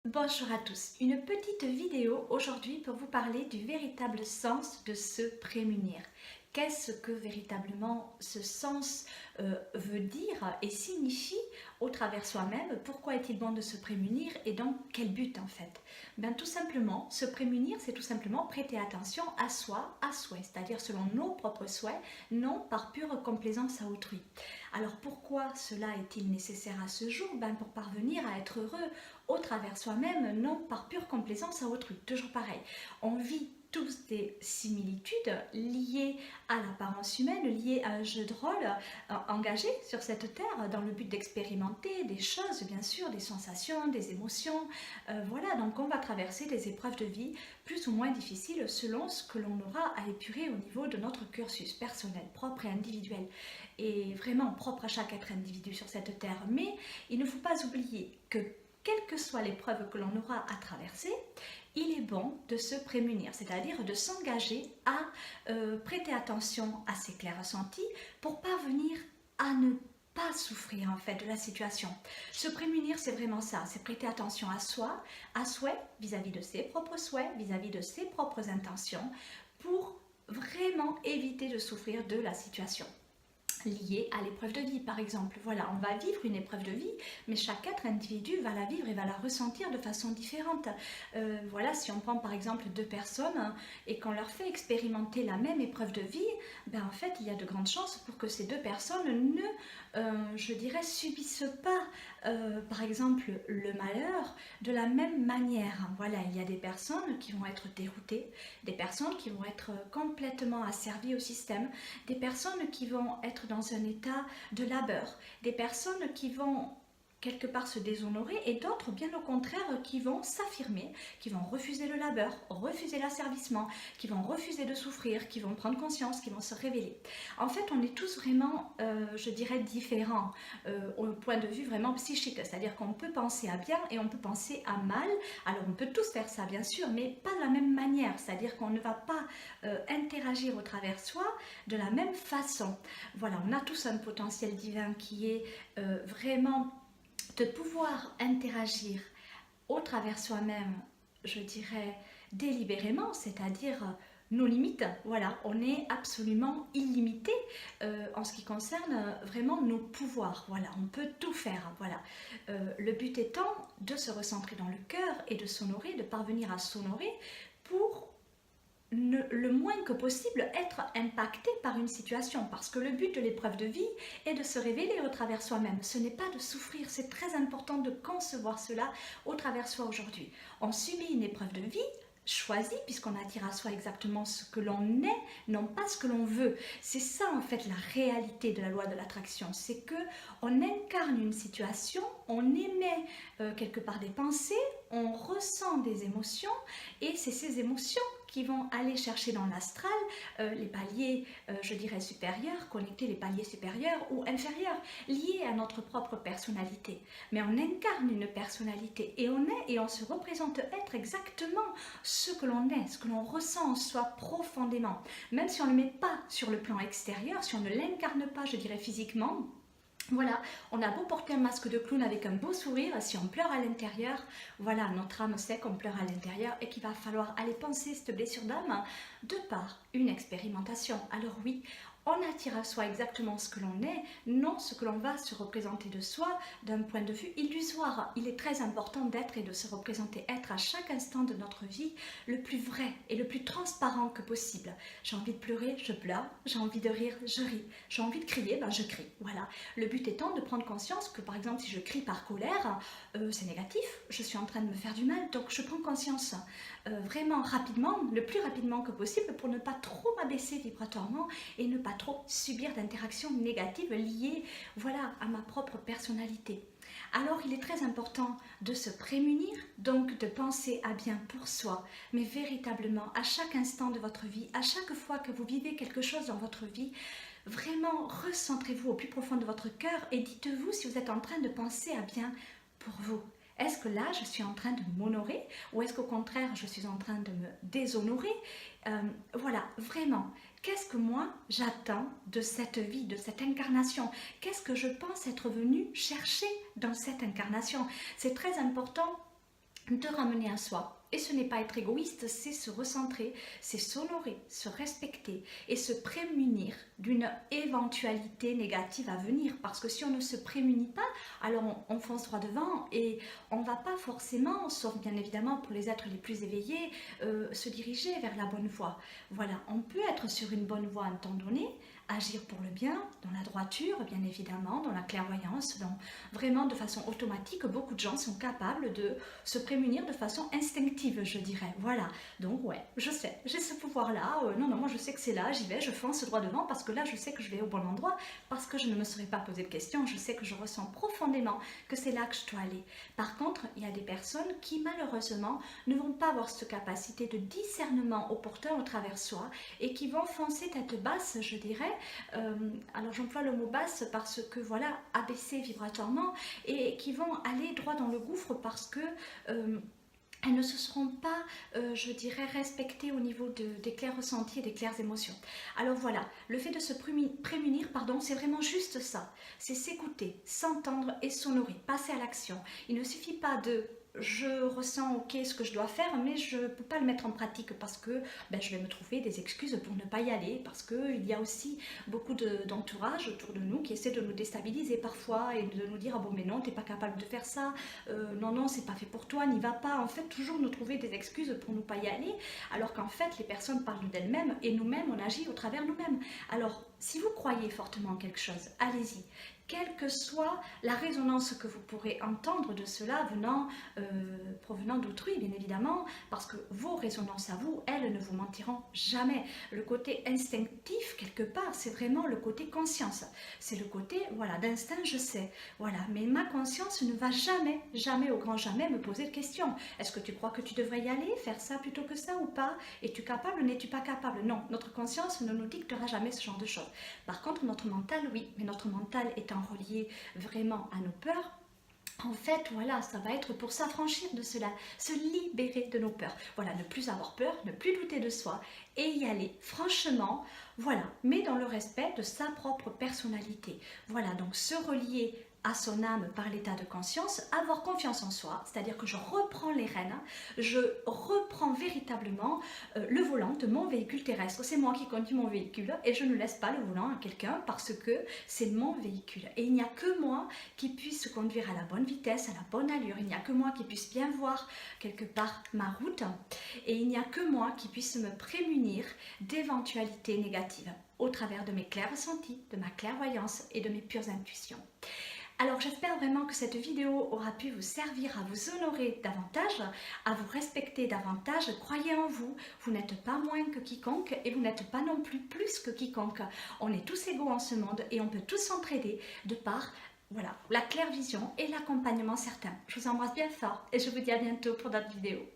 Bonjour à tous, une petite vidéo aujourd'hui pour vous parler du véritable sens de se prémunir. Qu'est-ce que véritablement ce sens veut dire et signifie au travers soi-même? Pourquoi est-il bon de se prémunir et dans quel but en fait? Tout simplement, se prémunir, c'est tout simplement prêter attention à soi, à souhait, c'est-à-dire selon nos propres souhaits, non par pure complaisance à autrui. Alors pourquoi cela est-il nécessaire à ce jour? Pour parvenir à être heureux au travers soi-même, non par pure complaisance à autrui. Toujours pareil, on vit tous des similitudes liées à l'apparence humaine, liées à un jeu de rôle engagé sur cette terre dans le but d'expérimenter des choses, bien sûr, des sensations, des émotions. Voilà, donc on va traverser des épreuves de vie plus ou moins difficiles selon ce que l'on aura à épurer au niveau de notre cursus personnel, propre et individuel, et vraiment propre à chaque être individu sur cette terre. Mais il ne faut pas oublier que quelles que soient les l'épreuve que l'on aura à traverser, il est bon de se prémunir, c'est-à-dire de s'engager à prêter attention à ses clairs ressentis pour parvenir à ne pas souffrir en fait de la situation. Se prémunir, c'est vraiment ça, c'est prêter attention à soi, à souhait vis-à-vis de ses propres souhaits, vis-à-vis de ses propres intentions, pour vraiment éviter de souffrir de la situation liée à l'épreuve de vie, par exemple. Voilà, on va vivre une épreuve de vie, mais chaque être individu va la vivre et va la ressentir de façon différente. Voilà, si on prend par exemple deux personnes et qu'on leur fait expérimenter la même épreuve de vie, en fait, il y a de grandes chances pour que ces deux personnes ne, je dirais, subissent pas, par exemple, le malheur de la même manière. Voilà, il y a des personnes qui vont être déroutées, des personnes qui vont être complètement asservies au système, des personnes qui vont être dans un état de labeur, des personnes qui vont quelque part se déshonorer et d'autres bien au contraire qui vont s'affirmer, qui vont refuser le labeur, refuser l'asservissement, qui vont refuser de souffrir, qui vont prendre conscience, qui vont se révéler. En fait, on est tous vraiment, je dirais, différents au point de vue vraiment psychique, c'est-à-dire qu'on peut penser à bien et on peut penser à mal. Alors on peut tous faire ça bien sûr, mais pas de la même manière, c'est-à-dire qu'on ne va pas interagir au travers soi de la même façon. Voilà, on a tous un potentiel divin qui est vraiment de pouvoir interagir au travers soi-même, je dirais délibérément, c'est-à-dire nos limites. Voilà, on est absolument illimité en ce qui concerne vraiment nos pouvoirs. Voilà, on peut tout faire. Voilà, le but étant de se recentrer dans le cœur et de s'honorer, de parvenir à s'honorer pour le moins que possible être impacté par une situation, parce que le but de l'épreuve de vie est de se révéler au travers soi-même, ce n'est pas de souffrir. C'est très important de concevoir cela au travers soi aujourd'hui. On subit une épreuve de vie choisie, puisqu'on attire à soi exactement ce que l'on est, non pas ce que l'on veut. C'est ça en fait la réalité de la loi de l'attraction, c'est que on incarne une situation, on émet quelque part des pensées, on ressent des émotions, et c'est ces émotions qui vont aller chercher dans l'astral les paliers, je dirais, supérieurs, connecter les paliers supérieurs ou inférieurs, liés à notre propre personnalité. Mais on incarne une personnalité et on est et on se représente être exactement ce que l'on est, ce que l'on ressent en soi profondément. Même si on ne le met pas sur le plan extérieur, si on ne l'incarne pas, je dirais, physiquement. Voilà, on a beau porter un masque de clown avec un beau sourire, si on pleure à l'intérieur, voilà, notre âme sait qu'on pleure à l'intérieur et qu'il va falloir aller penser cette blessure d'âme de par une expérimentation. Alors oui, on attire à soi exactement ce que l'on est, non ce que l'on va se représenter de soi d'un point de vue illusoire. Il est très important d'être et de se représenter être à chaque instant de notre vie le plus vrai et le plus transparent que possible. J'ai envie de pleurer, je pleure, j'ai envie de rire, je ris, j'ai envie de crier, je crie. Voilà, le but étant de prendre conscience que par exemple si je crie par colère, c'est négatif, je suis en train de me faire du mal, donc je prends conscience vraiment rapidement, le plus rapidement que possible pour ne pas trop m'abaisser vibratoirement et ne pas trop subir d'interactions négatives liées, voilà, à ma propre personnalité. Alors il est très important de se prémunir, donc de penser à bien pour soi, mais véritablement à chaque instant de votre vie, à chaque fois que vous vivez quelque chose dans votre vie, vraiment recentrez-vous au plus profond de votre cœur et dites-vous si vous êtes en train de penser à bien pour vous. Est-ce que là, je suis en train de m'honorer ou est-ce qu'au contraire, je suis en train de me déshonorer? Voilà, vraiment, qu'est-ce que moi j'attends de cette vie, de cette incarnation? Qu'est-ce que je pense être venu chercher dans cette incarnation? C'est très important de ramener à soi. Et ce n'est pas être égoïste, c'est se recentrer, c'est s'honorer, se respecter et se prémunir d'une éventualité négative à venir. Parce que si on ne se prémunit pas, alors on fonce droit devant et on ne va pas forcément, sauf bien évidemment pour les êtres les plus éveillés, se diriger vers la bonne voie. Voilà, on peut être sur une bonne voie à un temps donné, agir pour le bien, dans la droiture, bien évidemment, dans la clairvoyance, vraiment de façon automatique. Beaucoup de gens sont capables de se prémunir de façon instinctive, je dirais. Voilà, donc ouais, je sais, j'ai ce pouvoir-là. Non, non, moi je sais que c'est là, j'y vais, je fonce droit devant parce que là je sais que je vais au bon endroit, parce que je ne me serais pas posé de questions, je sais que je ressens profondément que c'est là que je dois aller. Par contre, il y a des personnes qui malheureusement ne vont pas avoir cette capacité de discernement opportun au travers soi et qui vont foncer tête basse, je dirais. Alors j'emploie le mot basse parce que voilà, abaisser vibratoirement, et qui vont aller droit dans le gouffre parce que elles ne se seront pas, je dirais, respectées au niveau des clairs ressentis et des claires émotions. Alors voilà, le fait de se prémunir, pardon, c'est vraiment juste ça. C'est s'écouter, s'entendre et s'honorer, passer à l'action. Il ne suffit pas de je ressens ok ce que je dois faire, mais je ne peux pas le mettre en pratique parce que je vais me trouver des excuses pour ne pas y aller, parce qu'il y a aussi beaucoup d'entourage autour de nous qui essaie de nous déstabiliser parfois et de nous dire ah bon mais non t'es pas capable de faire ça, non non c'est pas fait pour toi, n'y va pas, en fait toujours nous trouver des excuses pour ne pas y aller, alors qu'en fait les personnes parlent d'elles-mêmes et nous-mêmes on agit au travers nous-mêmes. Alors si vous croyez fortement en quelque chose, allez-y, quelle que soit la résonance que vous pourrez entendre de cela provenant d'autrui, bien évidemment, parce que vos résonances à vous, elles ne vous mentiront jamais. Le côté instinctif, quelque part, c'est vraiment le côté conscience. C'est le côté, voilà, d'instinct, je sais. Voilà, mais ma conscience ne va jamais, jamais, au grand jamais, me poser de questions. Est-ce que tu crois que tu devrais y aller, faire ça plutôt que ça ou pas? Es-tu capable, n'es-tu pas capable? Non, notre conscience ne nous dictera jamais ce genre de choses. Par contre, notre mental, oui, mais notre mental étant relié vraiment à nos peurs, en fait, voilà, ça va être pour s'affranchir de cela, se libérer de nos peurs. Voilà, ne plus avoir peur, ne plus douter de soi et y aller franchement, voilà, mais dans le respect de sa propre personnalité. Voilà, donc se relier à son âme par l'état de conscience, avoir confiance en soi, c'est-à-dire que je reprends les rênes, je reprends véritablement le volant de mon véhicule terrestre. C'est moi qui conduis mon véhicule et je ne laisse pas le volant à quelqu'un parce que c'est mon véhicule. Et il n'y a que moi qui puisse conduire à la bonne vitesse, à la bonne allure. Il n'y a que moi qui puisse bien voir quelque part ma route et il n'y a que moi qui puisse me prémunir d'éventualités négatives au travers de mes clairs ressentis, de ma clairvoyance et de mes pures intuitions. Alors j'espère vraiment que cette vidéo aura pu vous servir à vous honorer davantage, à vous respecter davantage. Croyez en vous, vous n'êtes pas moins que quiconque et vous n'êtes pas non plus plus que quiconque. On est tous égaux en ce monde et on peut tous s'entraider de par voilà, la claire vision et l'accompagnement certain. Je vous embrasse bien fort et je vous dis à bientôt pour d'autres vidéos.